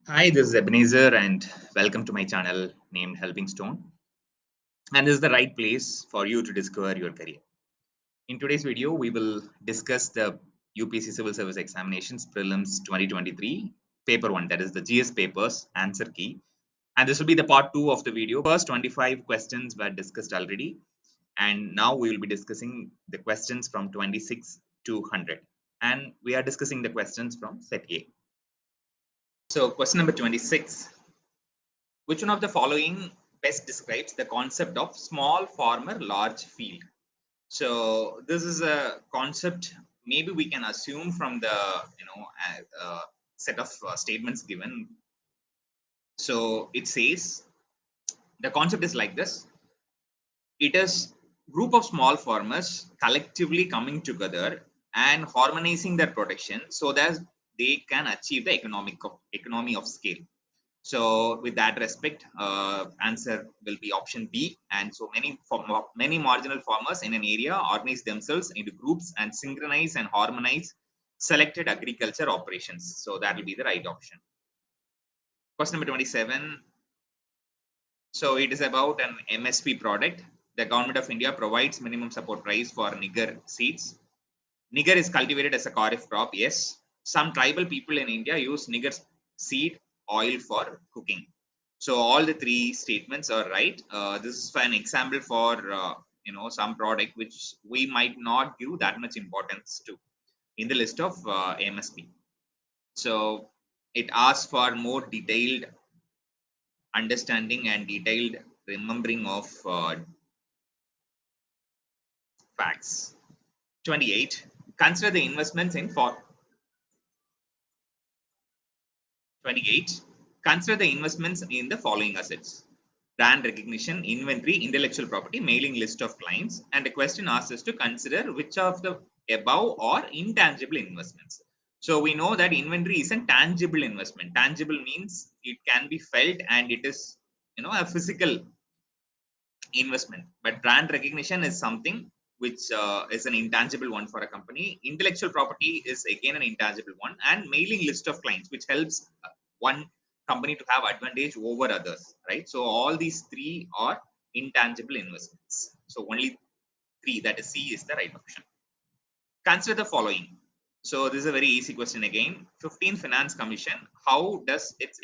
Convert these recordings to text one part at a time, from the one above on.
Hi, this is Ebenezer, and welcome to my channel named Helping Stone. And this is the right place for you to discover your career. In today's video, we will discuss the UPSC Civil Service Examinations Prelims 2023, Paper 1, that is the GS papers, answer key. And this will be the part 2 of the video. First 25 questions were discussed already. And now we will be discussing the questions from 26 to 100. And we are discussing the questions from set A. So, question number 26. Which one of the following best describes the concept of small farmer, large field? So this is a concept maybe we can assume from the set of statements given. So it says the concept is like this: it is group of small farmers collectively coming together and harmonizing their production so that they can achieve the economy of scale. So with that respect, answer will be option B. And so many marginal farmers in an area organize themselves into groups and synchronize and harmonize selected agriculture operations. So that will be the right option. Question number 27. So it is about an MSP product. The government of India provides minimum support price for nigger seeds. Nigger is cultivated as a kharif crop. Yes. Some tribal people in India use nigger seed oil for cooking. So all the three statements are right. This is an example for some product which we might not give that much importance to in the list of MSP. So it asks for more detailed understanding and detailed remembering of facts. 28. Consider the investments in 28. Consider the investments in the following assets: brand recognition, inventory, intellectual property, mailing list of clients. And the question asks us to consider which of the above are intangible investments. So we know that inventory is a tangible investment. Tangible means it can be felt and it is a physical investment. But brand recognition is something which is an intangible one for a company. Intellectual property is again an intangible one, and mailing list of clients, which helps one company to have advantage over others, right? So all these three are intangible investments. So only three, that is C, is the right option. Consider the following. So this is a very easy question again. 15th Finance Commission, how does it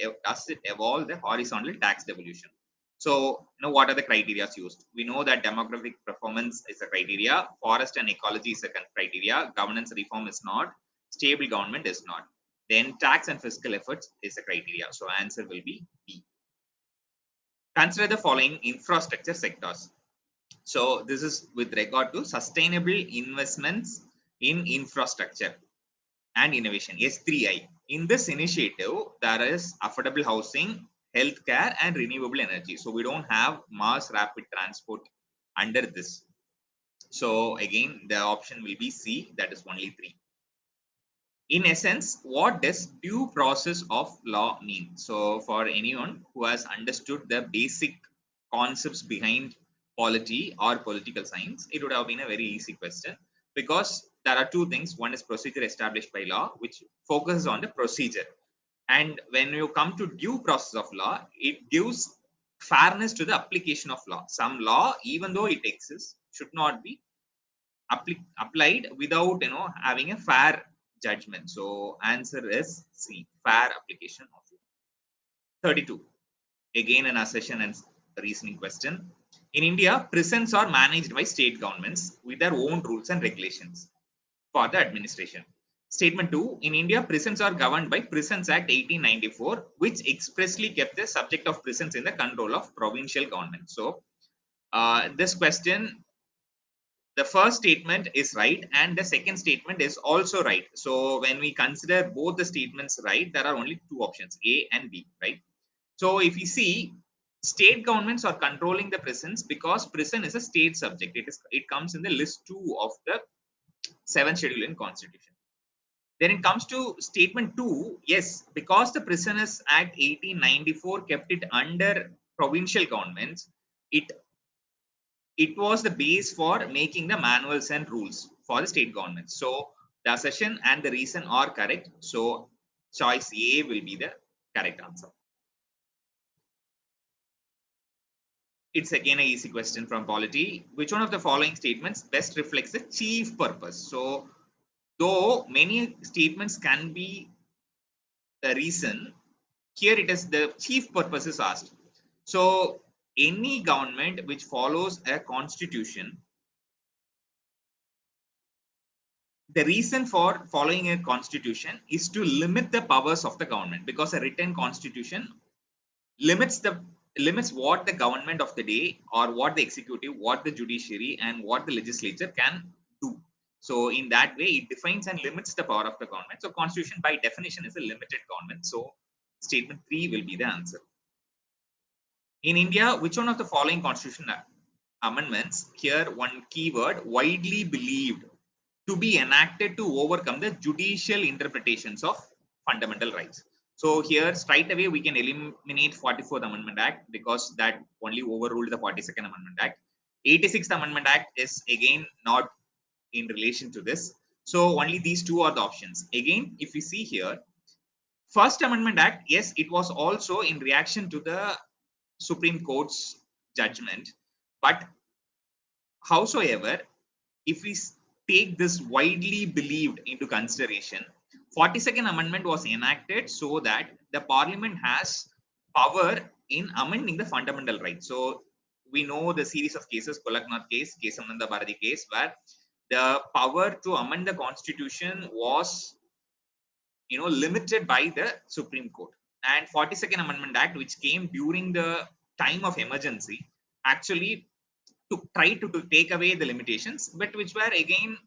evolve the horizontal tax devolution? So, what are the criteria used? We know that demographic performance is a criteria, forest and ecology is a criteria, governance reform is not, stable government is not. Then tax and fiscal efforts is a criteria. So answer will be B. Consider the following infrastructure sectors. So this is with regard to sustainable investments in infrastructure and innovation, S3I. In this initiative, there is affordable housing, healthcare, and renewable energy. So we don't have mass rapid transport under this. So again, the option will be C, that is only 3. In essence, what does due process of law mean? So for anyone who has understood the basic concepts behind polity or political science, it would have been a very easy question, because there are two things. One is procedure established by law, which focuses on the procedure. And when you come to due process of law, it gives fairness to the application of law. Some law, even though it exists, should not be applied without having a fair judgment. So answer is C, fair application of law. 32. Again an assertion and reasoning question. In India, prisons are managed by state governments with their own rules and regulations for the administration. Statement 2. In India, prisons are governed by Prisons Act 1894, which expressly kept the subject of prisons in the control of provincial government. So this question, the first statement is right and the second statement is also right. So when we consider both the statements right, there are only two options, A and B, right? So if you see, state governments are controlling the prisons because prison is a state subject. It comes in the list 2 of the 7th schedule in constitution. Then it comes to statement 2, yes, because the Prisoners Act 1894 kept it under provincial governments, it was the base for making the manuals and rules for the state governments. So the assertion and the reason are correct. So choice A will be the Correct answer. It's again a easy question from Polity. Which one of the following statements best reflects the chief purpose? So, though many statements can be the reason, here it is the chief purpose is asked. So, any government which follows a constitution, the reason for following a constitution is to limit the powers of the government, because a written constitution limits the limits what the government of the day, or what the executive, what the judiciary, and what the legislature can do. So in that way it defines and limits the power of the government. So constitution by definition is a limited government. So statement 3 will be the answer. In India, which one of the following constitutional amendments, here one keyword, widely believed to be enacted to overcome the judicial interpretations of fundamental rights? So here straight away we can eliminate 44th Amendment Act, because that only overruled the 42nd Amendment Act. 86th Amendment Act is again not in relation to this. So only these two are the options. Again, if we see here, First Amendment Act, yes, it was also in reaction to the Supreme Court's judgment. But howsoever, if we take this widely believed into consideration, 42nd Amendment was enacted so that the Parliament has power in amending the fundamental rights. So we know the series of cases, Kolaknath case, Kesavananda Bharati case, where the power to amend the constitution was limited by the Supreme Court. And 42nd Amendment Act, which came during the time of emergency, actually to take away the limitations, but which were again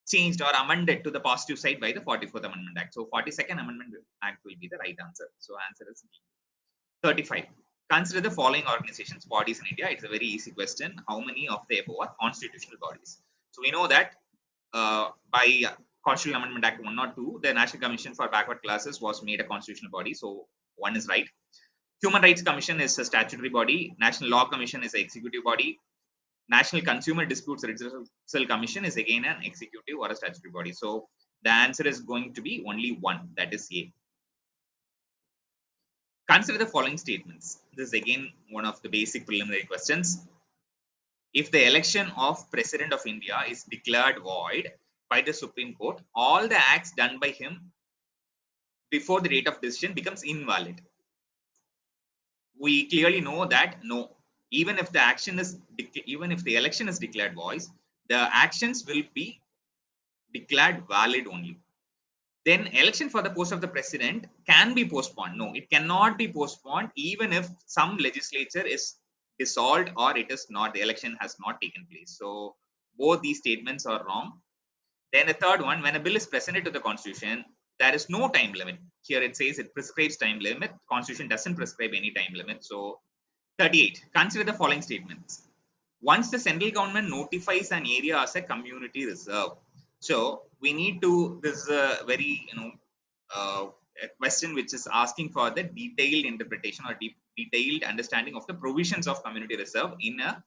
changed or amended to the positive side by the 44th Amendment Act. So 42nd Amendment Act will be the right answer. So answer is B. 35. Consider the following organizations, bodies in India. It's a very easy question. How many of the above are constitutional bodies? So we know that by Constitutional Amendment Act 102, the National Commission for Backward Classes was made a constitutional body. So one is right. Human Rights Commission is a statutory body. National Law Commission is an executive body. National Consumer Disputes Redressal Commission is again an executive or a statutory body. So the answer is going to be only one, that is A. Consider the following statements. This is again one of the basic preliminary questions. If the election of President of India is declared void by the Supreme Court, all the acts done by him before the date of decision becomes invalid. We clearly know that no, even if the election is declared void, the actions will be declared valid only. Then election for the post of the president can be postponed. No, it cannot be postponed even if some legislature is dissolved or it is not, the election has not taken place. So both these statements are wrong. Then the third one, when a bill is presented to the constitution, there is no time limit. Here it says it prescribes time limit. Constitution doesn't prescribe any time limit. So 38. Consider the following statements. Once the central government notifies an area as a community reserve, so we need to, this is a very a question which is asking for the detailed interpretation or detailed understanding of the provisions of community reserve in a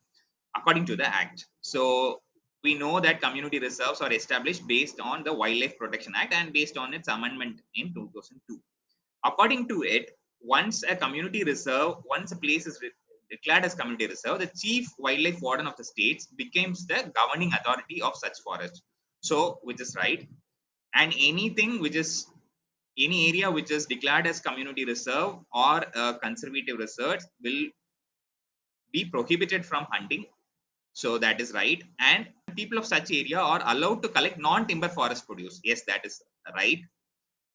according to the act. So we know that community reserves are established based on the Wildlife Protection Act and based on its amendment in 2002. According to it, once a community reserve, once a place is declared as community reserve, the chief wildlife warden of the states becomes the governing authority of such forest. So, which is right. And anything which is any area which is declared as community reserve or conservative reserve will be prohibited from hunting. So that is right. And people of such area are allowed to collect non-timber forest produce. Yes, that is right.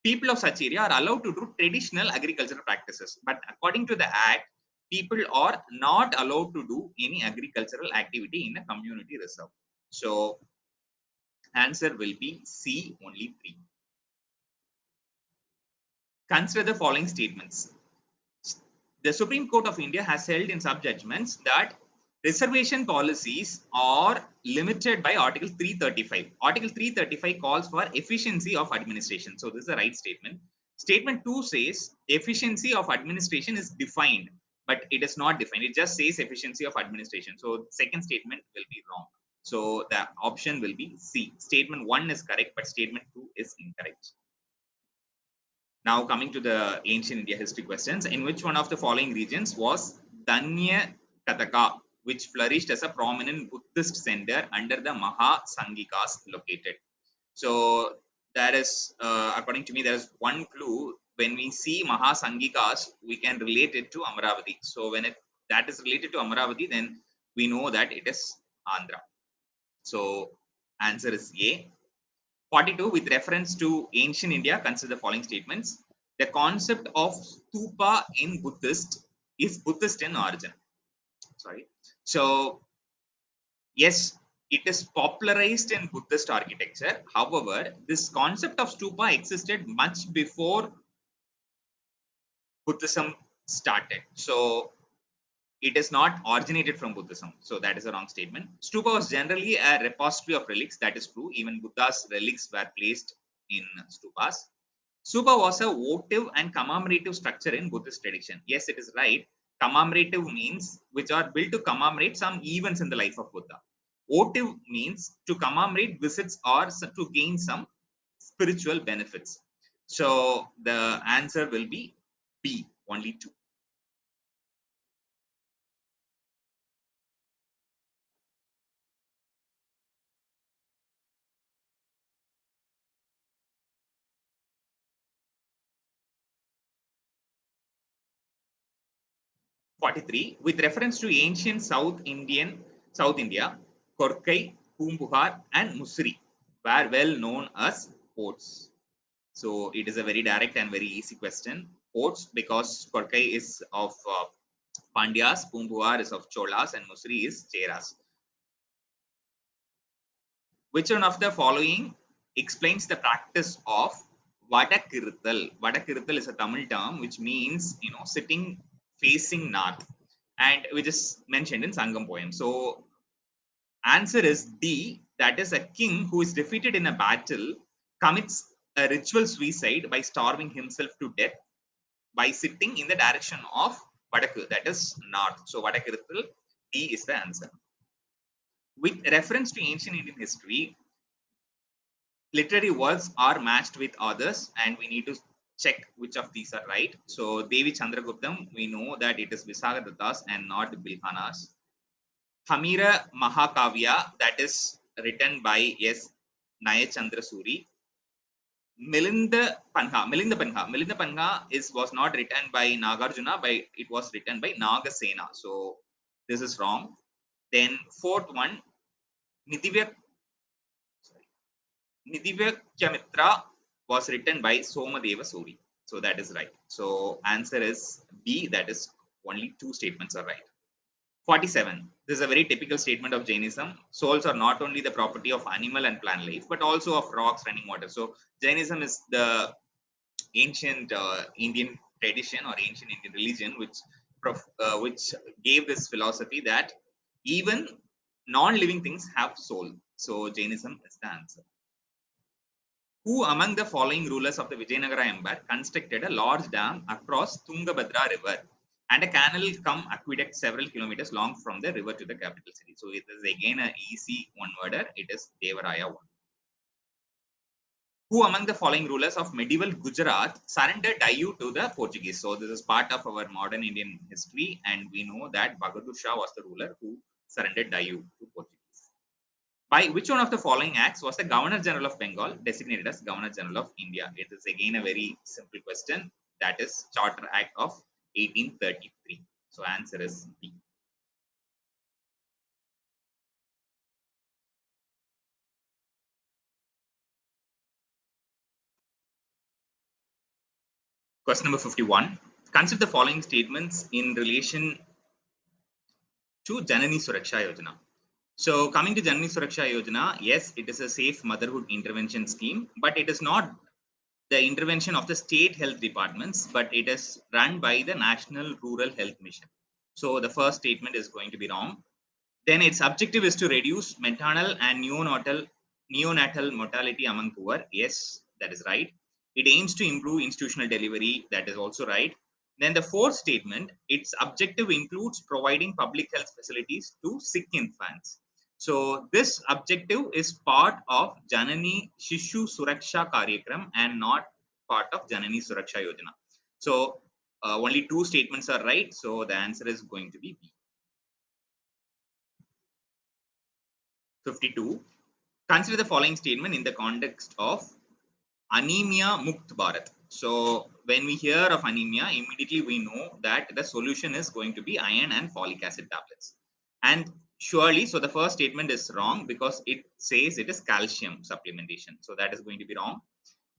People of such area are allowed to do traditional agricultural practices. But according to the act, people are not allowed to do any agricultural activity in a community reserve. So answer will be C, only 3. Consider the following statements. The Supreme Court of India has held in some judgments that reservation policies are limited by Article 335. Article 335 calls for efficiency of administration. So this is the right statement. Statement 2 says efficiency of administration is defined, but it is not defined. It just says efficiency of administration. So second statement will be wrong. So the option will be C. Statement 1 is correct, but statement 2 is incorrect. Now coming to the ancient India history questions, in which one of the following regions was Danya Kataka, which flourished as a prominent Buddhist center under the Maha Sangikas located? So that is, according to me, there is one clue. When we see Maha Sangikas, we can relate it to Amaravati. So when that is related to Amaravati, then we know that it is Andhra. So answer is A. 42, with reference to ancient India, consider the following statements. The concept of stupa in Buddhist is Buddhist in origin. Sorry. So yes, it is popularized in Buddhist architecture. However, this concept of stupa existed much before Buddhism started. So it is not originated from Buddhism. So that is a wrong statement. Stupa was generally a repository of relics. That is true. Even Buddha's relics were placed in stupas. Stupa was a votive and commemorative structure in Buddhist tradition. Yes, it is right. Commemorative means which are built to commemorate some events in the life of Buddha. Votive means to commemorate visits or to gain some spiritual benefits. So the answer will be B, only two. 43. With reference to ancient South India, Korkai, Pumbuhar, and Musri were well known as ports. So it is a very direct and very easy question. Ports, because Korkai is of Pandyas, Pumbuhar is of Cholas, and Musri is Cheras. Which one of the following explains the practice of Vadakirthal? Vadakirthal is a Tamil term which means, sitting facing north, and which is mentioned in Sangam poem. So answer is D. That is, a king who is defeated in a battle commits a ritual suicide by starving himself to death by sitting in the direction of Vadaku, that is north. So Vadakirthal, D is the answer. With reference to ancient Indian history, literary works are matched with others, and we need to check which of these are right. So Devi Chandraguptam, we know that it is Visagadatas and not Bilhanas. Hamira Mahakavya, that is written by S. Nayachandra Suri. Milinda Panha was not written by Nagarjuna, it was written by Nagasena. So this is wrong. Then fourth one, Nidivya Nidivya was written by Somadeva Suri. So that is right. So answer is B. That is, only two statements are right. 47. This is a very typical statement of Jainism. Souls are not only the property of animal and plant life, but also of rocks, running water. So Jainism is the ancient Indian tradition or ancient Indian religion which gave this philosophy that even non-living things have soul. So Jainism is the answer. Who among the following rulers of the Vijayanagara Empire constructed a large dam across Tungabhadra River and a canal cum aqueduct several kilometers long from the river to the capital city? So it is again an easy one-worder. It is Devaraya I. Who among the following rulers of medieval Gujarat surrendered Dayu to the Portuguese? So this is part of our modern Indian history, and we know that Bahadur Shah was the ruler who surrendered Dayu to Portuguese. By which one of the following acts was the Governor General of Bengal designated as Governor General of India? It is again a very simple question. That is Charter Act of 1833. So answer is B. Question number 51. Consider the following statements in relation to Janani Suraksha Yojana. So coming to Janani Suraksha Yojana, yes, it is a safe motherhood intervention scheme, but it is not the intervention of the state health departments, but it is run by the National Rural Health Mission. So the first statement is going to be wrong. Then its objective is to reduce maternal and neonatal mortality among poor. Yes, that is right. It aims to improve institutional delivery. That is also right. Then the fourth statement, its objective includes providing public health facilities to sick infants. So this objective is part of Janani Shishu Suraksha Karyakram and not part of Janani Suraksha Yojana. So only two statements are right. So the answer is going to be B. 52. Consider the following statement in the context of anemia mukt Bharat. So when we hear of anemia, immediately we know that the solution is going to be iron and folic acid tablets. And surely, so the first statement is wrong because it says it is calcium supplementation. So that is going to be wrong.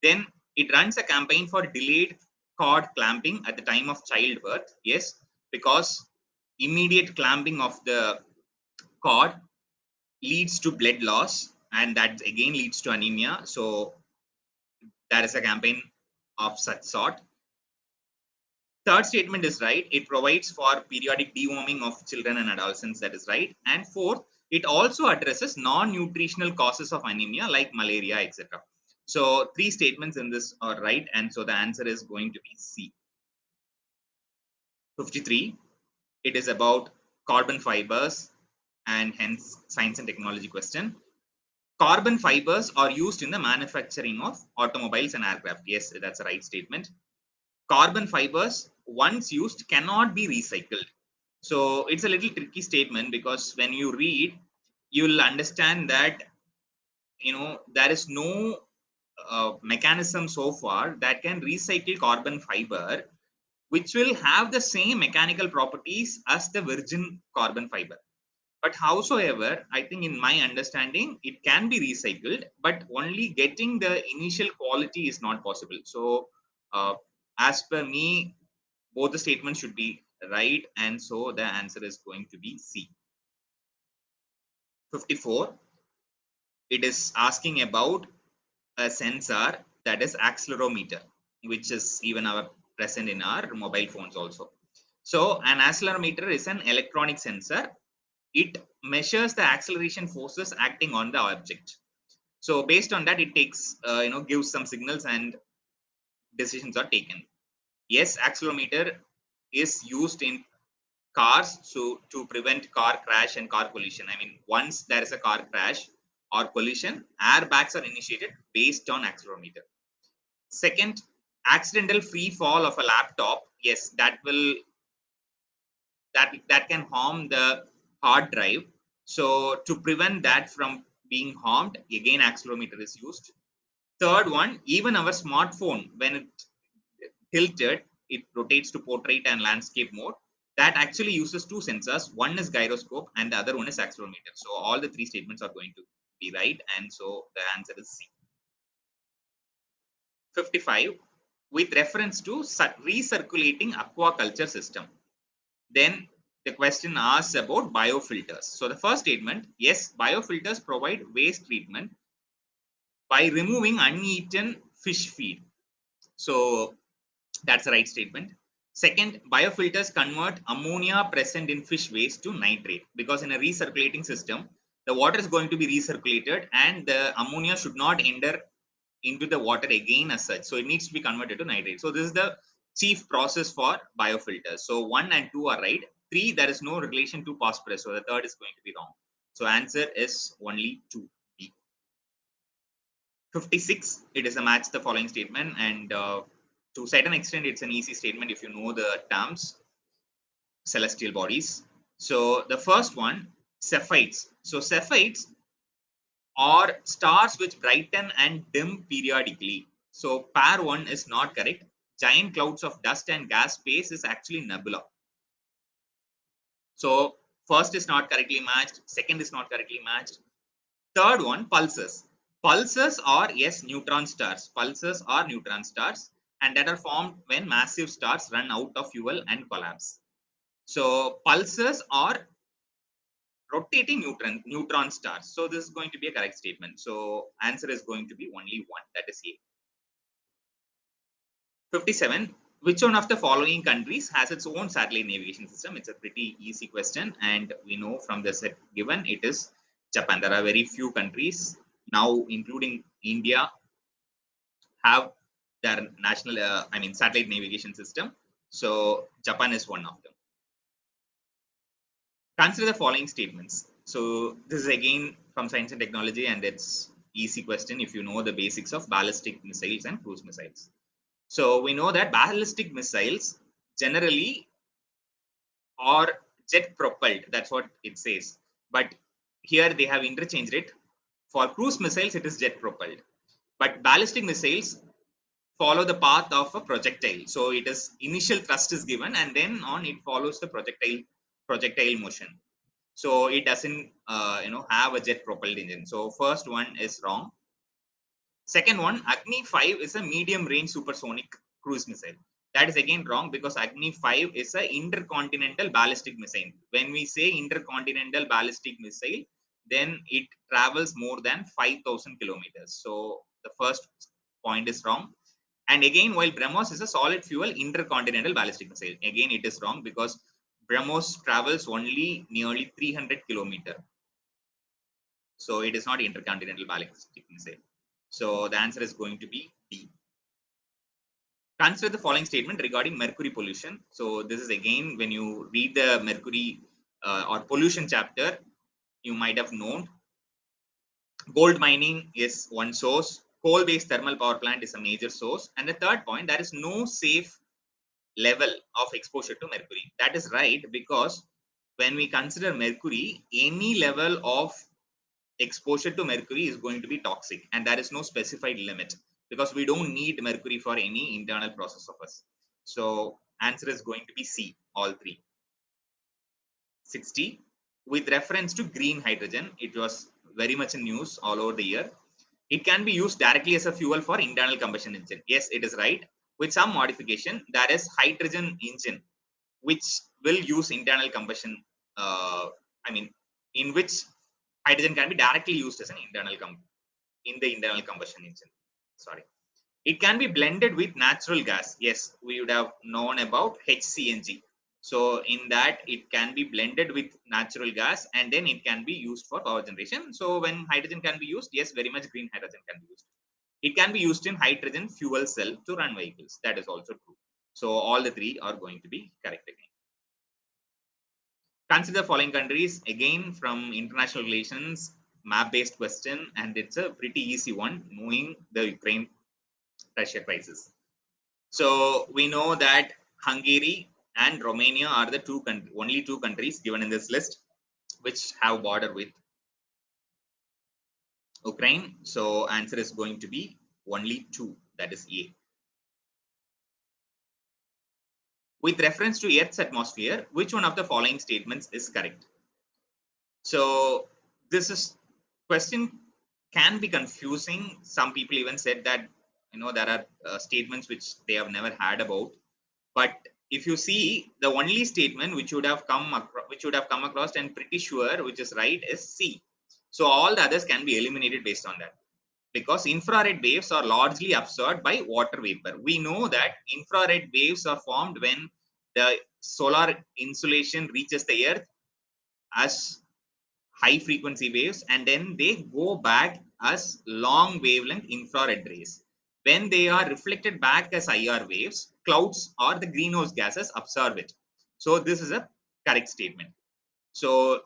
Then it runs a campaign for delayed cord clamping at the time of childbirth. Yes, because immediate clamping of the cord leads to blood loss, and that again leads to anemia. So that is a campaign of such sort. Third statement is right. It provides for periodic deworming of children and adolescents. That is right. And fourth, it also addresses non-nutritional causes of anemia like malaria, etc. So three statements in this are right. And so the answer is going to be C. 53. It is about carbon fibers and hence science and technology question. Carbon fibers are used in the manufacturing of automobiles and aircraft. Yes, that's a right statement. Carbon fibers, once used, cannot be recycled. So it's a little tricky statement because when you read, you'll understand that there is no mechanism so far that can recycle carbon fiber, which will have the same mechanical properties as the virgin carbon fiber. But howsoever, I think in my understanding, it can be recycled, but only getting the initial quality is not possible. So as per me, both the statements should be right, and so the answer is going to be C. 54. It is asking about a sensor, that is accelerometer, which is even our present in our mobile phones also. So an accelerometer is an electronic sensor. It measures the acceleration forces acting on the object. So based on that, it takes gives some signals and decisions are taken. Yes, accelerometer is used in cars, so to prevent car crash and car collision. I mean, once there is a car crash or collision, airbags are initiated based on accelerometer. Second, accidental free fall of a laptop. Yes, that can harm the hard drive. So to prevent that from being harmed, again accelerometer is used. Third one, even our smartphone, when it tilted, it rotates to portrait and landscape mode. That actually uses two sensors. One is gyroscope and the other one is accelerometer. So all the three statements are going to be right. And so the answer is C. 55, with reference to recirculating aquaculture system. Then the question asks about biofilters. So the first statement, yes, biofilters provide waste treatment by removing uneaten fish feed. So that's the right statement. Second, biofilters convert ammonia present in fish waste to nitrate, because in a recirculating system, the water is going to be recirculated and the ammonia should not enter into the water again as such. So it needs to be converted to nitrate. So this is the chief process for biofilters. So 1 and 2 are right. 3, there is no relation to phosphorus. So the third is going to be wrong. So answer is only 2. 56, it is a match the following statement, and to a certain extent it's an easy statement if you know the terms celestial bodies. So the first one, Cepheids. So Cepheids are stars which brighten and dim periodically. So pair 1 is not correct. Giant clouds of dust and gas space is actually nebula. So first is not correctly matched, second is not correctly matched. Third one, pulsars. Pulsars are, yes, neutron stars. Pulsars are neutron stars, and that are formed when massive stars run out of fuel and collapse. So pulsars are rotating neutron stars. So this is going to be a correct statement. So answer is going to be only one, that is A. 57. Which one of the following countries has its own satellite navigation system? It's a pretty easy question, and we know from the set given it is Japan. There are very few countries now, including India, have their national, satellite navigation system. So Japan is one of them. Consider the following statements. So this is again from science and technology, and it's easy question if you know the basics of ballistic missiles and cruise missiles. So we know that ballistic missiles generally are jet propelled. That's what it says. But here they have interchanged it. For cruise missiles, it is jet propelled. But ballistic missiles follow the path of a projectile. So it is initial thrust is given, and then on it follows the projectile motion. So it doesn't have a jet propelled engine. So first one is wrong. Second one, Agni 5 is a medium range supersonic cruise missile. That is again wrong because Agni 5 is a intercontinental ballistic missile. When we say intercontinental ballistic missile, then it travels more than 5,000 kilometers. So the first point is wrong. And again, while BrahMos is a solid fuel intercontinental ballistic missile, again it is wrong because BrahMos travels only nearly 300 kilometers. So it is not intercontinental ballistic missile. So the answer is going to be D. Consider the following statement regarding mercury pollution. So this is again when you read the mercury or pollution chapter, you might have known gold mining is one source, coal-based thermal power plant is a major source, and the third point, there is no safe level of exposure to mercury. That is right, because when we consider mercury, any level of exposure to mercury is going to be toxic, and there is no specified limit because we don't need mercury for any internal process of us. So answer is going to be C, all three. 60, with reference to green hydrogen, it was very much in news all over the year. It can be used directly as a fuel for internal combustion engine. Yes, it is right. With some modification, there is hydrogen engine which will use internal combustion. I mean, in which hydrogen can be directly used as an in the internal combustion engine. Sorry. It can be blended with natural gas. Yes, we would have known about HCNG. So in that, it can be blended with natural gas and then it can be used for power generation. So when hydrogen can be used, yes, very much green hydrogen can be used. It can be used in hydrogen fuel cell to run vehicles. That is also true. So all the three are going to be correct again. Consider the following countries again from international relations, map based question, and it's a pretty easy one knowing the Ukraine Russia crisis. So we know that Hungary and Romania are the only two countries given in this list which have border with Ukraine. So answer is going to be only two, that is A. With reference to Earth's atmosphere, which one of the following statements is correct? So this is question can be confusing. Some people even said that there are statements which they have never heard about. But if you see, the only statement which would have come across and pretty sure which is right is C. So all the others can be eliminated based on that, because infrared waves are largely absorbed by water vapor. We know that infrared waves are formed when the solar insolation reaches the earth as high frequency waves, and then they go back as long wavelength infrared rays. When they are reflected back as IR waves, clouds or the greenhouse gases absorb it. So this is a correct statement. So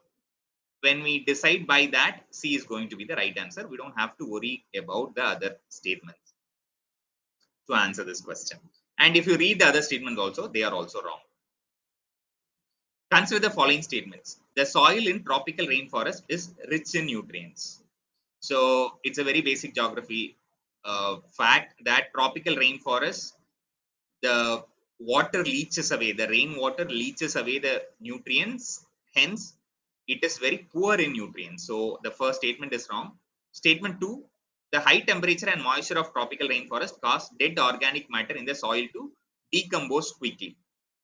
when we decide by that, C is going to be the right answer. We don't have to worry about the other statements to answer this question. And if you read the other statements also, they are also wrong. Consider the following statements. The soil in tropical rainforest is rich in nutrients. So it's a very basic geography fact that tropical rainforests, the water leaches away, the rainwater leaches away the nutrients. Hence, it is very poor in nutrients. So the first statement is wrong. Statement 2, the high temperature and moisture of tropical rainforest cause dead organic matter in the soil to decompose quickly.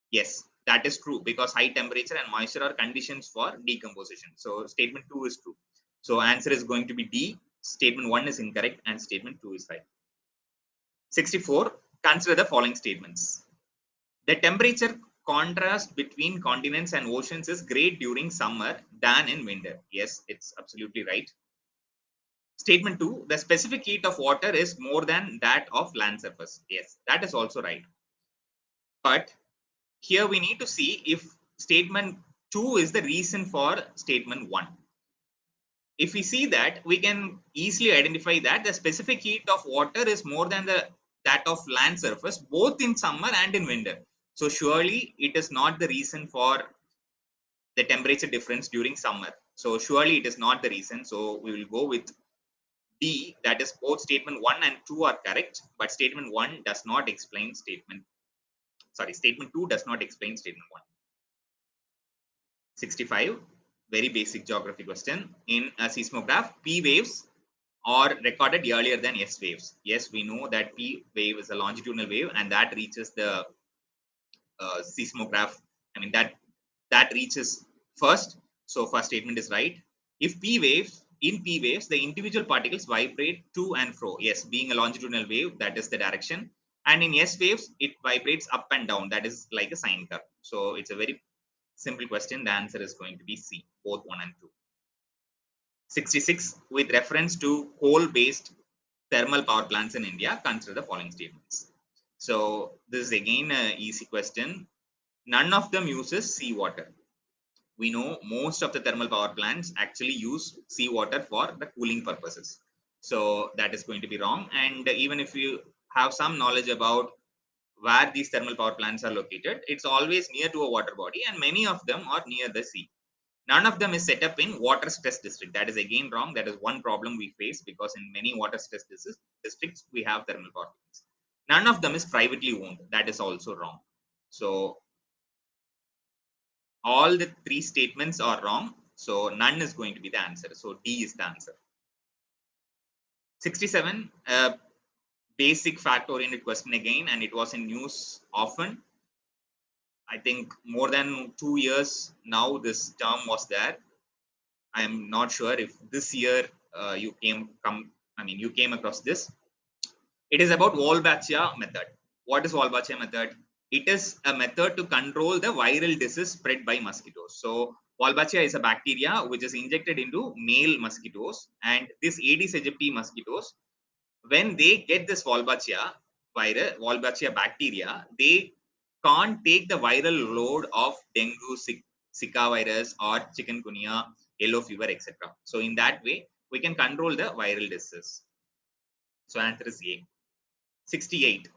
Yes, that is true because high temperature and moisture are conditions for decomposition. So statement 2 is true. So answer is going to be D. Statement 1 is incorrect and statement 2 is right. 64. Consider the following statements. The temperature contrast between continents and oceans is great during summer than in winter. Yes, it's absolutely right. Statement 2. The specific heat of water is more than that of land surface. Yes, that is also right. But here we need to see if statement 2 is the reason for statement 1. If we see that, we can easily identify that the specific heat of water is more than that of land surface, both in summer and in winter. So surely it is not the reason for the temperature difference during summer. So surely it is not the reason. So we will go with D, that is both statement 1 and 2 are correct, but statement 1 does not explain statement, statement 2 does not explain statement 1. 65, very basic geography question. In a seismograph, P waves are recorded earlier than S waves. Yes, we know that P wave is a longitudinal wave and that reaches the seismograph. I mean, that reaches first. So first statement is right. If in P waves, the individual particles vibrate to and fro. Yes, being a longitudinal wave, that is the direction. And in S waves, it vibrates up and down. That is like a sine curve. So it's a very simple question. The answer is going to be C, both 1 and 2. 66, with reference to coal-based thermal power plants in India, consider the following statements. So this is again an easy question. None of them uses seawater. We know most of the thermal power plants actually use seawater for the cooling purposes. So that is going to be wrong. And even if you have some knowledge about where these thermal power plants are located, it's always near to a water body and many of them are near the sea. None of them is set up in water stress district. That is again wrong. That is one problem we face because in many water stress districts, we have thermal power plants. None of them is privately owned. That is also wrong. So all the three statements are wrong. So none is going to be the answer. So D is the answer. 67, basic fact oriented question again, and it was in news often. I think more than 2 years now this term was there. I am not sure if this year you came across this. It is about Wolbachia method. What is Wolbachia method? It is a method to control the viral disease spread by mosquitoes. So Wolbachia is a bacteria which is injected into male mosquitoes, and this Aedes aegypti mosquitoes, when they get this Wolbachia virus, Wolbachia bacteria, they can't take the viral load of dengue, Zika virus, or chikungunya, yellow fever, etc. So in that way, we can control the viral disease. So answer is A. 68.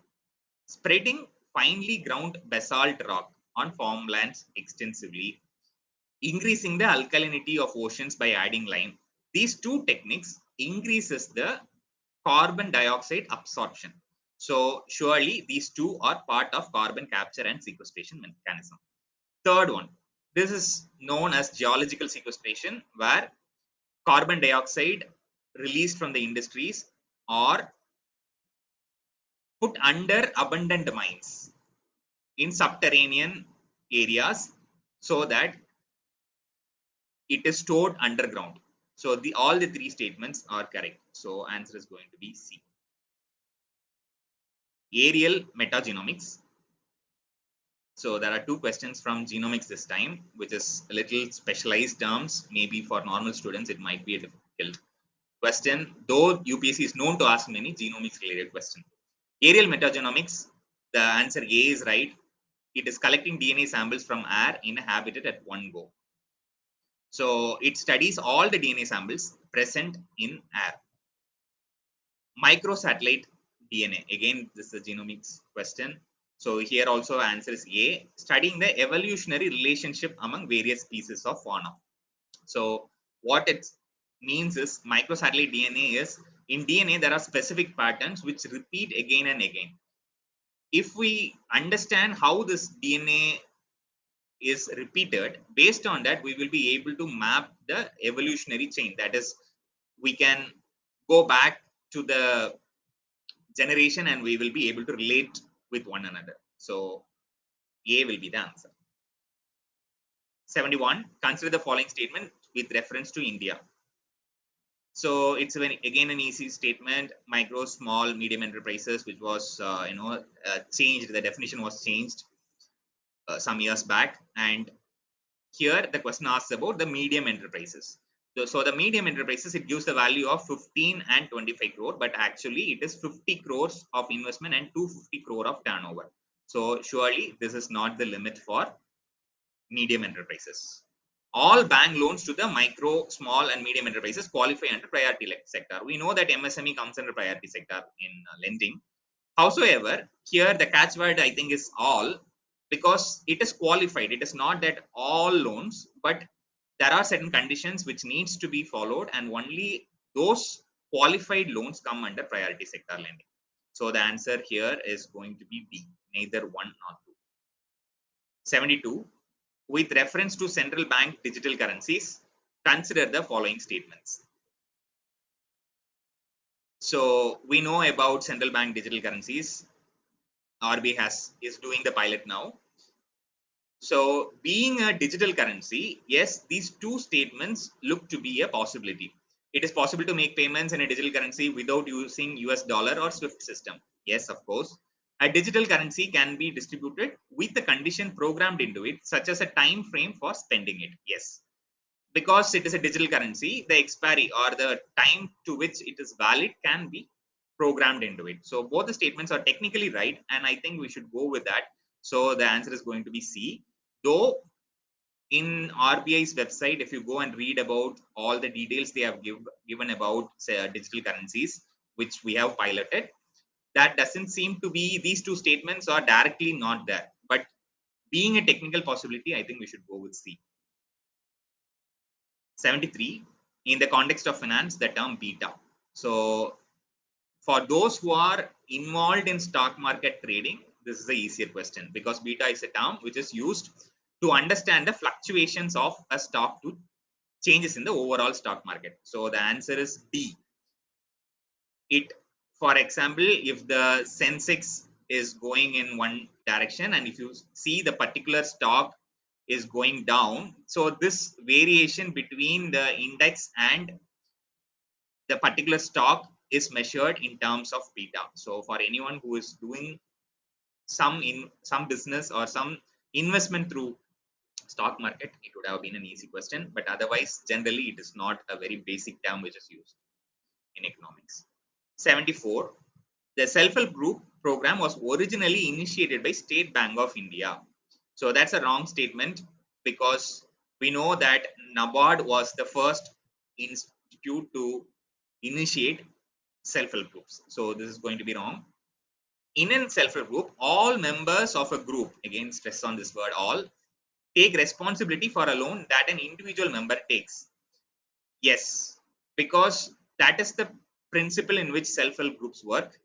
Spreading finely ground basalt rock on farmlands extensively, increasing the alkalinity of oceans by adding lime. These two techniques increases the carbon dioxide absorption. So surely these two are part of carbon capture and sequestration mechanism. Third one, this is known as geological sequestration, where carbon dioxide released from the industries are put under abundant mines in subterranean areas so that it is stored underground. So all the three statements are correct. So answer is going to be C. Aerial metagenomics. So there are two questions from Genomics this time, which is a little specialized terms. Maybe for normal students, it might be a difficult question, though UPSC is known to ask many genomics related questions. Aerial metagenomics, the answer A is right. It is collecting DNA samples from air in a habitat at one go. So it studies all the DNA samples present in air. Microsatellite DNA. Again, this is a genomics question. So here also answer is A, studying the evolutionary relationship among various species of fauna. So what it means is microsatellite DNA is, in DNA, there are specific patterns which repeat again and again. If we understand how this DNA is repeated, based on that, we will be able to map the evolutionary chain. That is, we can go back to the generation and we will be able to relate with one another. So A will be the answer. 71, consider the following statement with reference to India. So it's again an easy statement. Micro, small, medium enterprises, which was changed. The definition was changed some years back, and here the question asks about the medium enterprises. So the medium enterprises, it gives the value of 15 and 25 crore, but actually it is 50 crores of investment and 250 crore of turnover. So surely this is not the limit for medium enterprises. All bank loans to the micro, small, and medium enterprises qualify under priority sector. We know that MSME comes under priority sector in lending. Howsoever, here the catchword I think is all, because it is qualified. It is not that all loans, but there are certain conditions which needs to be followed, and only those qualified loans come under priority sector lending. So the answer here is going to be B, neither one nor two. 72. With reference to central bank digital currencies, consider the following statements. So we know about central bank digital currencies. RBI is doing the pilot now. So being a digital currency, yes, these two statements look to be a possibility. It is possible to make payments in a digital currency without using US dollar or SWIFT system. Yes, of course. A digital currency can be distributed with the condition programmed into it, such as a time frame for spending it. Yes. Because it is a digital currency, the expiry or the time to which it is valid can be programmed into it. So both the statements are technically right, and I think we should go with that. So the answer is going to be C. Though in RBI's website, if you go and read about all the details they have given about say, digital currencies, which we have piloted, that doesn't seem to be, these two statements are directly not there. But being a technical possibility, I think we should go with C. 73. In the context of finance, the term beta. So for those who are involved in stock market trading, this is the easier question, because beta is a term which is used to understand the fluctuations of a stock to changes in the overall stock market. So the answer is D. It, for example, if the Sensex is going in one direction, and if you see the particular stock is going down, so this variation between the index and the particular stock is measured in terms of beta. So for anyone who is doing some business or some investment through stock market, it would have been an easy question, but otherwise generally it is not a very basic term which is used in economics. 74. The self-help group program was originally initiated by State Bank of India. So that's a wrong statement, because we know that NABARD was the first institute to initiate self-help groups. So this is going to be wrong. In a self-help group, all members of a group, again stress on this word all, take responsibility for a loan that an individual member takes. Yes, because that is the principle in which self-help groups work.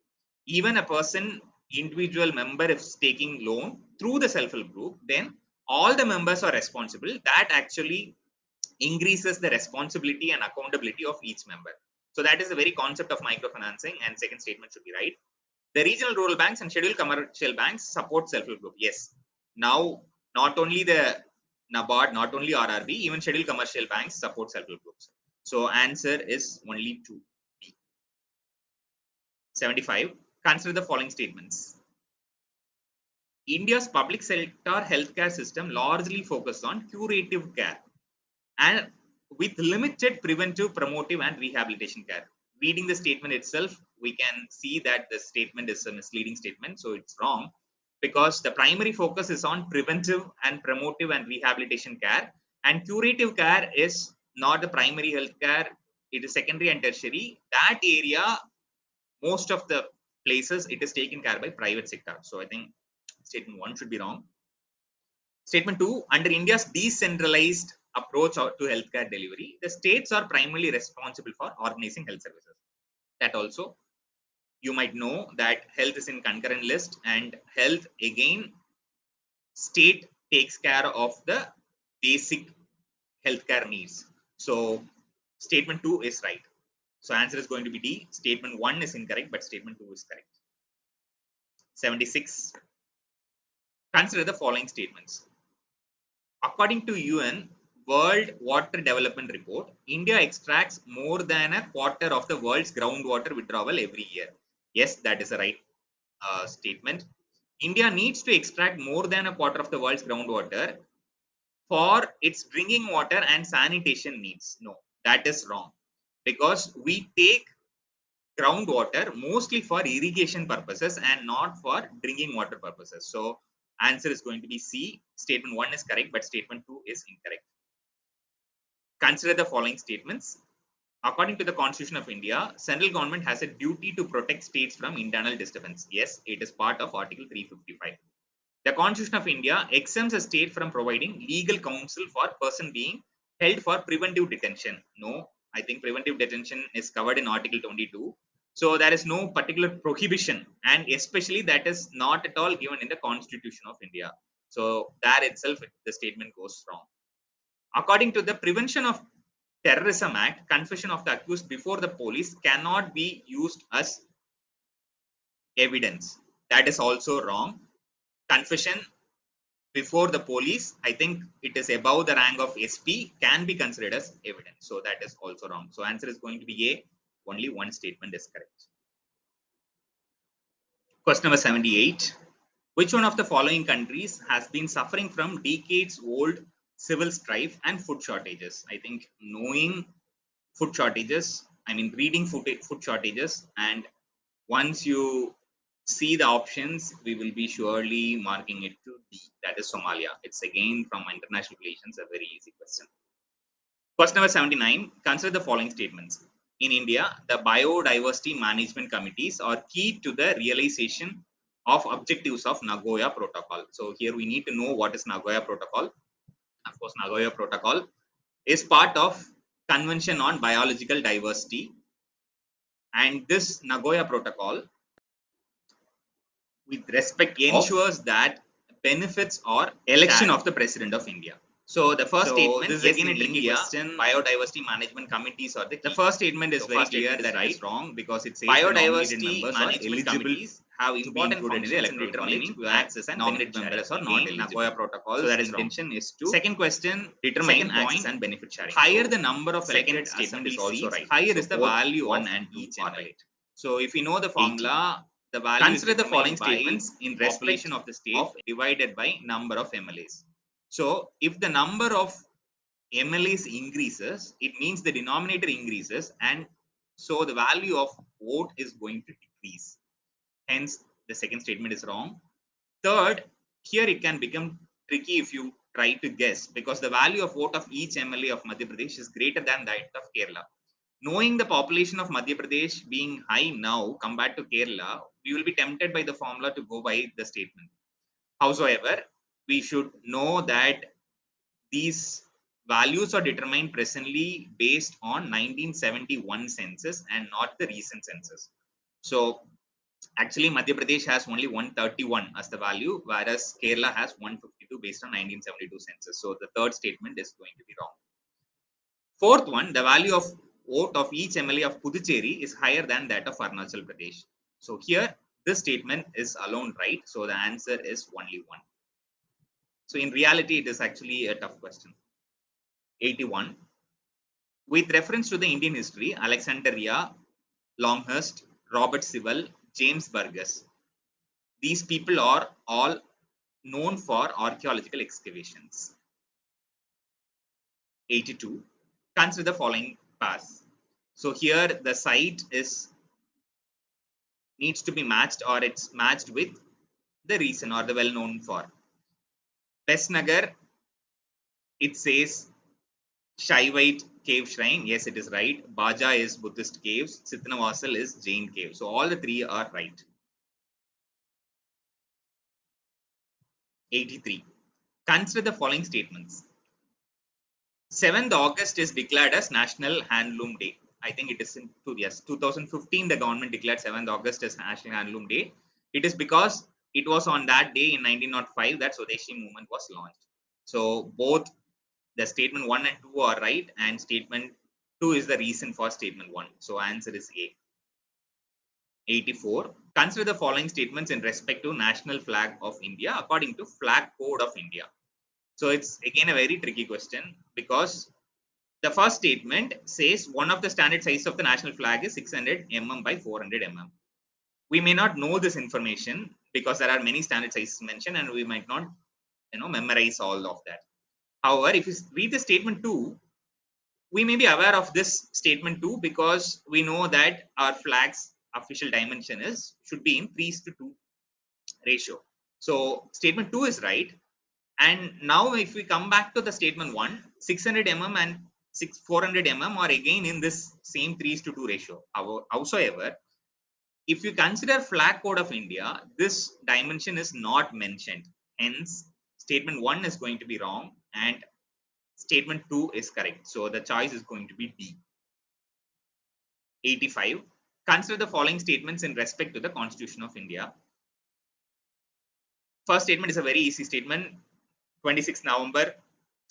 Even a person, individual member, is taking loan through the self-help group, then all the members are responsible. That actually increases the responsibility and accountability of each member. So that is the very concept of microfinancing, and second statement should be right. The regional rural banks and scheduled commercial banks support self-help group. Yes. Now, not only the NABARD, not only RRB, even scheduled commercial banks support self-help groups. So answer is only 2. 75. Consider the following statements. India's public sector healthcare system largely focuses on curative care and with limited preventive, promotive, and rehabilitation care. Reading the statement itself, we can see that the statement is a misleading statement. So it's wrong, because the primary focus is on preventive and promotive and rehabilitation care, and curative care is not the primary health care, it is secondary and tertiary. That area, most of the places, it is taken care by private sector. So I think statement 1 should be wrong. Statement 2, under India's decentralized approach to healthcare delivery, the states are primarily responsible for organizing health services. That also, you might know that health is in concurrent list, and health, again, state takes care of the basic healthcare needs. So statement 2 is right. So answer is going to be D. Statement 1 is incorrect, but statement 2 is correct. 76. Consider the following statements. According to UN World Water Development Report, India extracts more than a quarter of the world's groundwater withdrawal every year. Yes, that is a right statement. India needs to extract more than a quarter of the world's groundwater for its drinking water and sanitation needs. No, that is wrong, because we take groundwater mostly for irrigation purposes and not for drinking water purposes. So answer is going to be C. Statement 1 is correct, but statement 2 is incorrect. Consider the following statements. According to the Constitution of India, central government has a duty to protect states from internal disturbance. Yes, it is part of Article 355. The Constitution of India exempts a state from providing legal counsel for person being held for preventive detention. No, I think preventive detention is covered in Article 22. So there is no particular prohibition, and especially that is not at all given in the Constitution of India. So there itself, the statement goes wrong. According to the Prevention of Terrorism Act, confession of the accused before the police cannot be used as evidence. That is also wrong. Confession before the police, I think it is above the rank of SP, can be considered as evidence. So that is also wrong. So answer is going to be A. Only one statement is correct. Question number 78. Which one of the following countries has been suffering from decades old civil strife and food shortages? I think knowing food shortages, I mean reading food shortages, and once you see the options, we will be surely marking it to D. That is Somalia. It's again from international relations, a very easy question. Question number 79. Consider the following statements. In India, the biodiversity management committees are key to the realization of objectives of Nagoya Protocol. So here we need to know what is Nagoya Protocol. Of course, Nagoya Protocol is part of Convention on Biological Diversity, and this Nagoya Protocol, with respect, ensures that benefits or election of the president of India. So the first statement is again a tricky question. Biodiversity management committees are the first statement is very clear that it is wrong, because it says biodiversity management committees have important functions in determining who acts as nominated members or not eligible. Nagoya Protocol. So that is intention is to. Second question, determine access and benefit sharing. Higher the number of elected statement is also right. Higher is the value of each each. So if you know the formula, the value consider the following statements in population of the state divided by number of MLAs. So if the number of MLAs increases, it means the denominator increases, and so the value of vote is going to decrease. Hence, the second statement is wrong. Third, here it can become tricky if you try to guess, because the value of vote of each MLA of Madhya Pradesh is greater than that of Kerala. Knowing the population of Madhya Pradesh being high now compared to Kerala, we will be tempted by the formula to go by the statement. However, we should know that these values are determined presently based on 1971 census and not the recent census. So actually Madhya Pradesh has only 131 as the value, whereas Kerala has 152 based on 1972 census. So the third statement is going to be wrong. Fourth one, the value of vote of each MLA of Puducherry is higher than that of Arunachal Pradesh. So here, this statement is alone right. So the answer is only one. So in reality, it is actually a tough question. 81. With reference to the Indian history, Alexandria, Longhurst, Robert Sewell, James Burgess. These people are all known for archaeological excavations. 82. Consider the following pass. So here the site is needs to be matched, or it's matched with the reason or the well known for. Pesnagar, it says Shaivite cave shrine. Yes, it is right. Baja is Buddhist caves. Sitnavasal is Jain cave. So all the three are right. 83. Consider the following statements. 7th August is declared as National Handloom Day. I think it is in 2015 the government declared 7th August as National Handloom Day. It is because it was on that day in 1905 that Swadeshi movement was launched. So both the statement 1 and 2 are right, and statement 2 is the reason for statement 1. So answer is A. 84. Consider the following statements in respect to national flag of India according to Flag Code of India. So it's again a very tricky question, because the first statement says one of the standard size of the national flag is 600 mm by 400 mm. We may not know this information because there are many standard sizes mentioned, and we might not memorize all of that. However, if you read the statement 2, we may be aware of this statement 2 because we know that our flag's official dimension should be in 3:2 ratio. So statement 2 is right. And now if we come back to the statement 1, 600 mm and 400 or again in this same 3:2 ratio. Howsoever, if you consider flag code of India, this dimension is not mentioned. Hence, statement 1 is going to be wrong and statement 2 is correct. So the choice is going to be D. 85. Consider the following statements in respect to the Constitution of India. First statement is a very easy statement. 26 November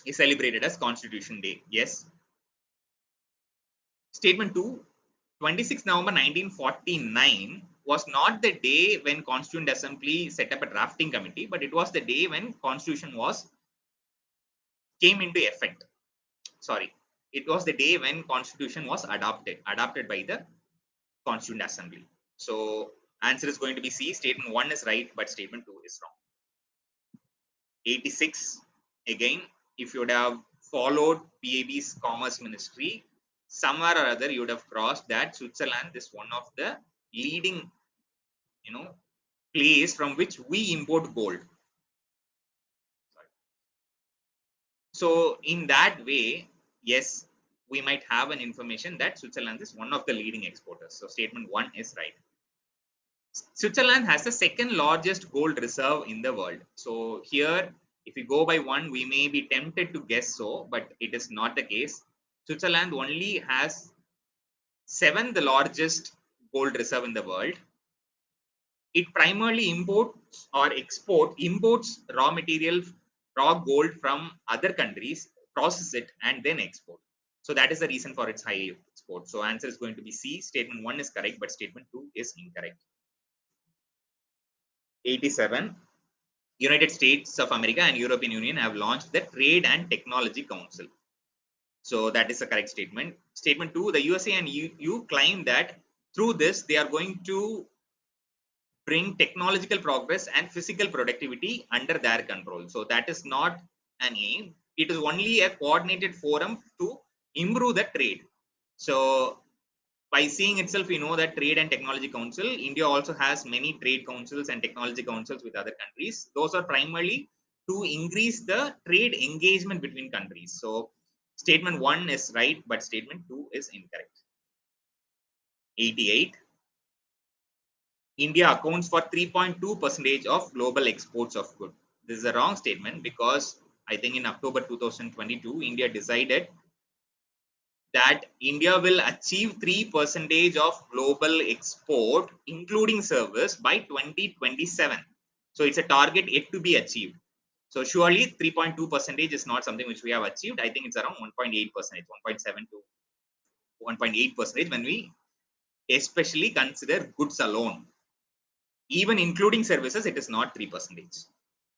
is celebrated as Constitution Day. Yes. Statement 2, 26 November 1949 was not the day when Constituent Assembly set up a drafting committee, but it was the day when Constitution came into effect. Sorry, it was the day when Constitution was adopted by the Constituent Assembly. So answer is going to be C. Statement 1 is right, but statement 2 is wrong. 86. Again, if you would have followed PAB's Commerce Ministry, somewhere or other you would have crossed that Switzerland is one of the leading, place from which we import gold. So in that way, yes, we might have an information that Switzerland is one of the leading exporters. So statement 1 is right. Switzerland has the second largest gold reserve in the world. So here, if we go by one, we may be tempted to guess so, but it is not the case. Switzerland only has seventh largest gold reserve in the world. It primarily imports raw material, raw gold from other countries, process it, and then export. So that is the reason for its high export. So answer is going to be C. Statement 1 is correct, but statement 2 is incorrect. 87. United States of America and European Union have launched the Trade and Technology Council. So that is a correct statement. Statement 2, the USA and EU claim that through this, they are going to bring technological progress and physical productivity under their control. So that is not an aim. It is only a coordinated forum to improve the trade. So by seeing itself, we know that Trade and Technology Council, India also has many trade councils and technology councils with other countries. Those are primarily to increase the trade engagement between countries. So statement 1 is right, but statement 2 is incorrect. 88. India accounts for 3.2% of global exports of goods. This is a wrong statement because I think in October 2022, India decided that India will achieve 3% of global export, including service, by 2027. So it's a target yet to be achieved. So surely 3.2% is not something which we have achieved. I think it's around 1.8%, 1.7 to 1.8% when we especially consider goods alone. Even including services, it is not 3%.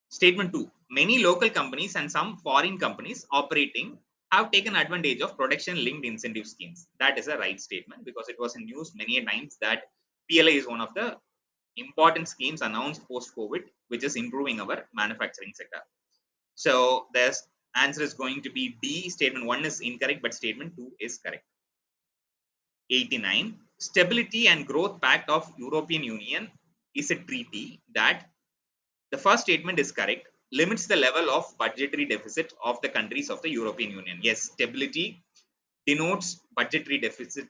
Statement 2. Many local companies and some foreign companies operating have taken advantage of production-linked incentive schemes. That is a right statement because it was in news many times that PLI is one of the important schemes announced post-COVID, which is improving our manufacturing sector. So the answer is going to be D. Statement 1 is incorrect, but statement 2 is correct. 89. Stability and Growth Pact of European Union is a treaty that, the first statement is correct, limits the level of budgetary deficit of the countries of the European Union. Yes, stability denotes budgetary deficit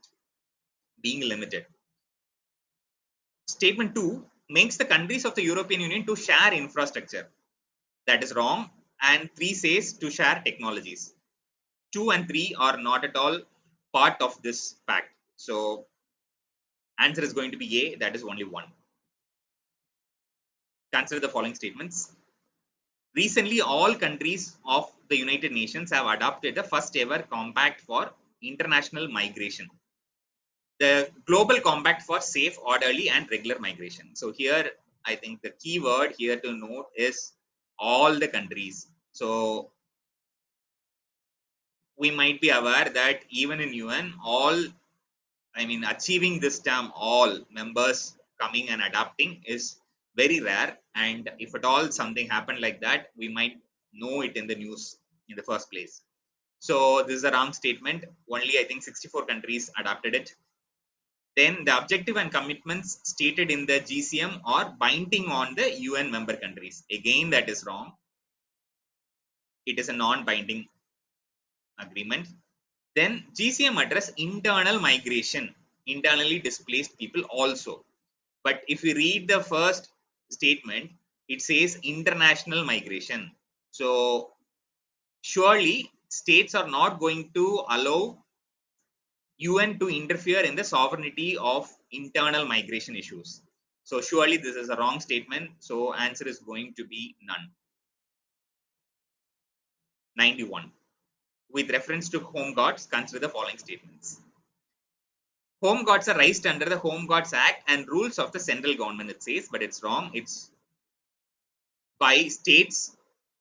being limited. Statement 2 makes the countries of the European Union to share infrastructure. That is wrong. And 3 says to share technologies. 2 and 3 are not at all part of this pact. So answer is going to be A. That is only 1. Consider the following statements. Recently, all countries of the United Nations have adopted the first ever compact for international migration, the Global Compact for Safe, Orderly, and Regular Migration. So here, I think the key word here to note is all the countries. So we might be aware that even in UN, achieving this term, all members coming and adapting is very rare. And if at all something happened like that, we might know it in the news in the first place. So this is a wrong statement. Only I think 64 countries adopted it. Then the objective and commitments stated in the GCM are binding on the UN member countries. Again, that is wrong. It is a non-binding agreement. Then GCM address internal migration, internally displaced people also. But if we read the first statement, it says international migration. So surely states are not going to allow UN to interfere in the sovereignty of internal migration issues. So surely this is a wrong statement. So answer is going to be none. 91. With reference to home guards, consider the following statements. Home guards are raised under the Home Guards Act and rules of the central government, it says, but it's wrong. It's by states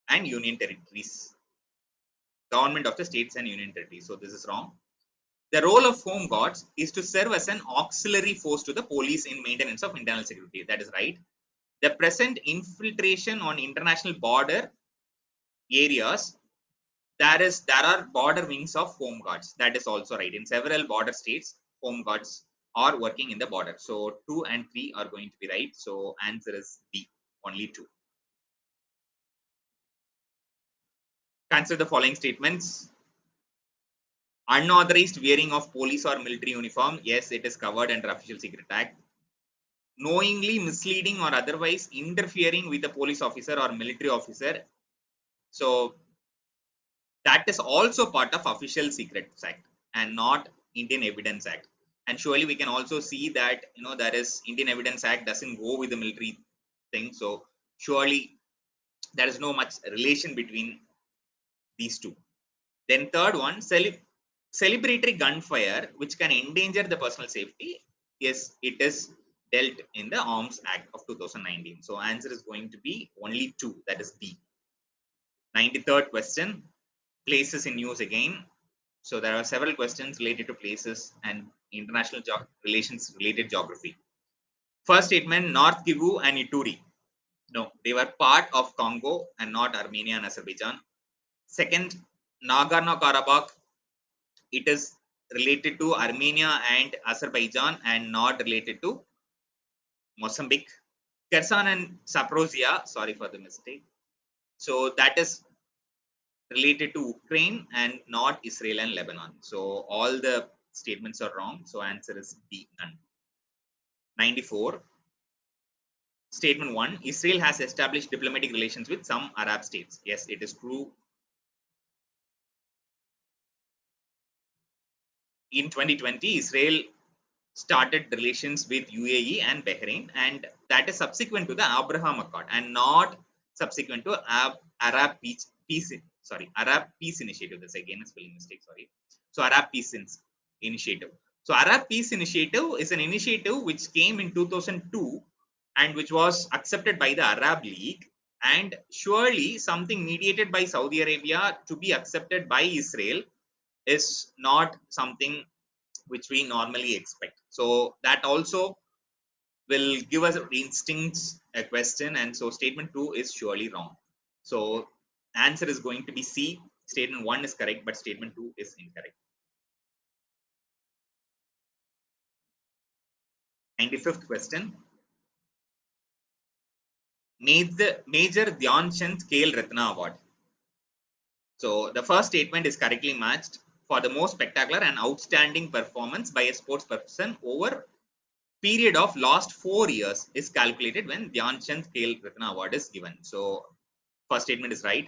and union territories. Government of the states and union territories. So this is wrong. The role of home guards is to serve as an auxiliary force to the police in maintenance of internal security. That is right. The present infiltration on international border areas, there are border wings of home guards. That is also right. In several border states, home guards are working in the border. So 2 and 3 are going to be right. So answer is B, only 2. Consider the following statements. Unauthorized wearing of police or military uniform, yes, it is covered under Official Secret Act. Knowingly misleading or otherwise interfering with a police officer or military officer, so that is also part of Official Secrets Act and not Indian Evidence Act. And surely we can also see that there is Indian Evidence Act doesn't go with the military thing, so surely there is no much relation between these two. Then third one, celebratory gunfire which can endanger the personal safety, yes, it is dealt in the Arms Act of 2019. So answer is going to be only 2, that is B. 93rd question, places in use again. So there are several questions related to places and international relations related geography. First statement, North Kivu and Ituri. No, they were part of Congo and not Armenia and Azerbaijan. Second, Nagorno-Karabakh, it is related to Armenia and Azerbaijan and not related to Mozambique. Kherson and Zaporozhye, sorry for the mistake. So that is related to Ukraine and not Israel and Lebanon. So all the statements are wrong. So answer is B, none. 94. Statement 1, Israel has established diplomatic relations with some Arab states. Yes, it is true. In 2020, Israel started relations with UAE and Bahrain, and that is subsequent to the Abraham Accord and not subsequent to Arab Peace Initiative. That's again a spelling mistake. Sorry. So Arab Peace Initiative. So Arab Peace Initiative is an initiative which came in 2002 and which was accepted by the Arab League, and surely something mediated by Saudi Arabia to be accepted by Israel is not something which we normally expect. So that also will give us instincts a question, and so statement 2 is surely wrong. So answer is going to be C. Statement 1 is correct, but statement 2 is incorrect. 95th question. Major Dhyan Chand Khel Ratna Award. So the first statement is correctly matched. For the most spectacular and outstanding performance by a sports person over period of last 4 years is calculated when Dhyan Chand Khel Ratna Award is given. So first statement is right.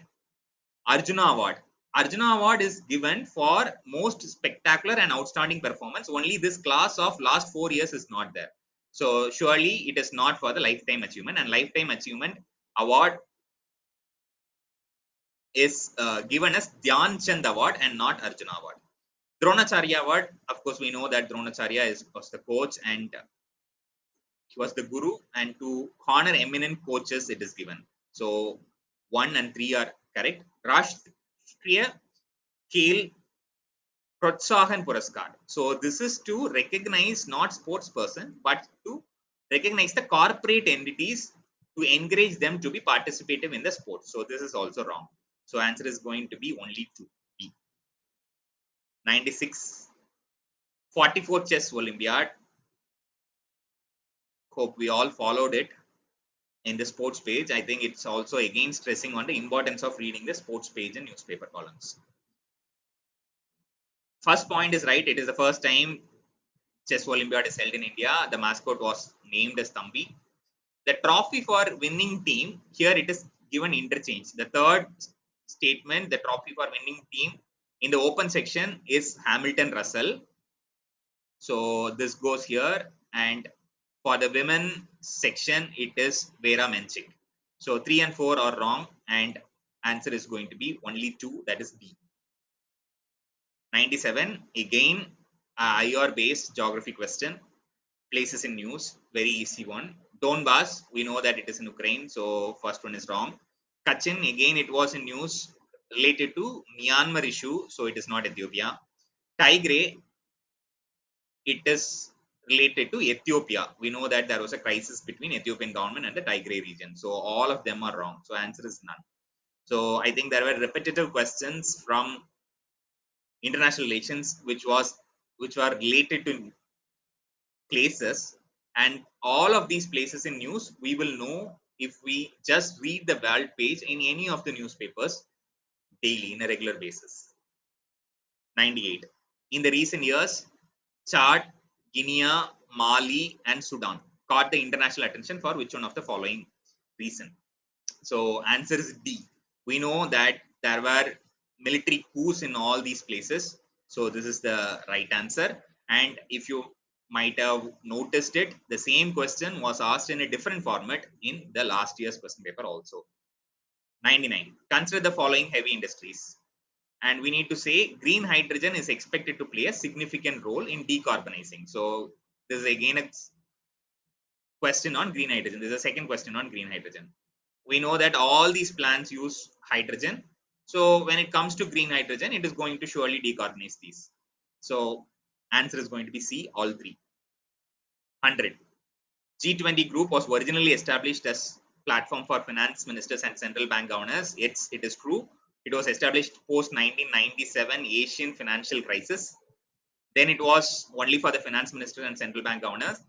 Arjuna Award. Arjuna Award is given for most spectacular and outstanding performance. Only this class of last 4 years is not there. So surely it is not for the lifetime achievement, and lifetime achievement award is given as Dhyan Chand Award and not Arjuna Award. Dronacharya Award, of course, we know that Dronacharya was the coach and he was the guru, and to honor eminent coaches, it is given. So 1 and 3 are correct. Rashtriya Khel Protsahan Puraskar. So this is to recognize not sports person, but to recognize the corporate entities to encourage them to be participative in the sport. So this is also wrong. So answer is going to be only 2, B. 96. 44th Chess Olympiad. Hope we all followed it in the sports page. I think it's also again stressing on the importance of reading the sports page and newspaper columns. First point is right. It is the first time chess Olympiad is held in India. The mascot was named as Thambi. The trophy for winning team, here it is given interchange. The third statement, the trophy for winning team in the open section is Hamilton Russell. So this goes here, and for the women section, it is Vera Menchik. So 3 and 4 are wrong, and answer is going to be only 2, that is B. 97, again, IR based geography question. Places in news, very easy one. Donbass, we know that it is in Ukraine, so first one is wrong. Kachin, again, it was in news related to Myanmar issue, so it is not Ethiopia. Tigray, it is related to Ethiopia. We know that there was a crisis between Ethiopian government and the Tigray region. So all of them are wrong. So answer is none. So I think there were repetitive questions from international relations, which were related to places, and all of these places in news we will know if we just read the world page in any of the newspapers daily in a regular basis. 98. In the recent years, Chad, Guinea, Mali, and Sudan caught the international attention for which one of the following reason? So answer is D. We know that there were military coups in all these places. So this is the right answer. And if you might have noticed it, the same question was asked in a different format in the last year's question paper also. 99. Consider the following heavy industries. And we need to say green hydrogen is expected to play a significant role in decarbonizing. So this is again a question on green hydrogen. This is a second question on green hydrogen. We know that all these plants use hydrogen. So when it comes to green hydrogen, it is going to surely decarbonize these. So answer is going to be C, all three. 100. G20 group was originally established as platform for finance ministers and central bank governors. It is true. It was established post 1997 Asian financial crisis. Then it was only for the finance ministers and central bank governors.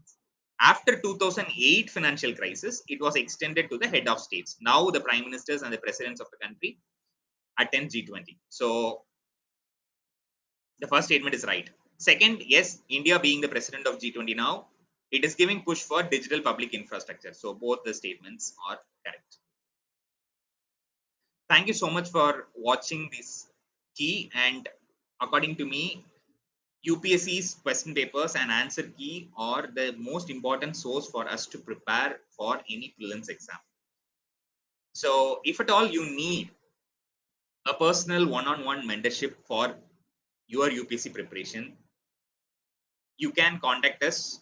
After 2008 financial crisis, it was extended to the head of states. Now the prime ministers and the presidents of the country attend G20. So the first statement is right. Second, yes, India being the president of G20 now, it is giving push for digital public infrastructure. So both the statements are correct. Thank you so much for watching this key. And according to me, UPSC's question papers and answer key are the most important source for us to prepare for any prelims exam. So if at all you need a personal one-on-one mentorship for your UPSC preparation, you can contact us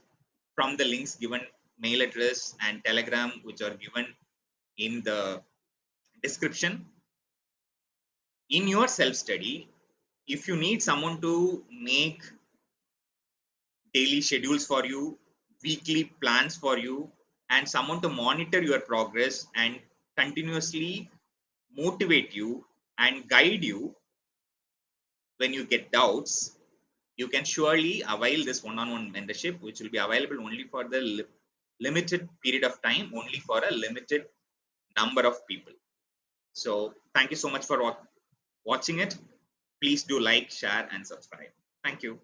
from the links given, mail address and telegram, which are given in the description. In your self-study, if you need someone to make daily schedules for you, weekly plans for you, and someone to monitor your progress and continuously motivate you and guide you when you get doubts, you can surely avail this one-on-one mentorship, which will be available only for the limited period of time, only for a limited number of people. So thank you so much for watching it. Please do like, share, and subscribe. Thank you.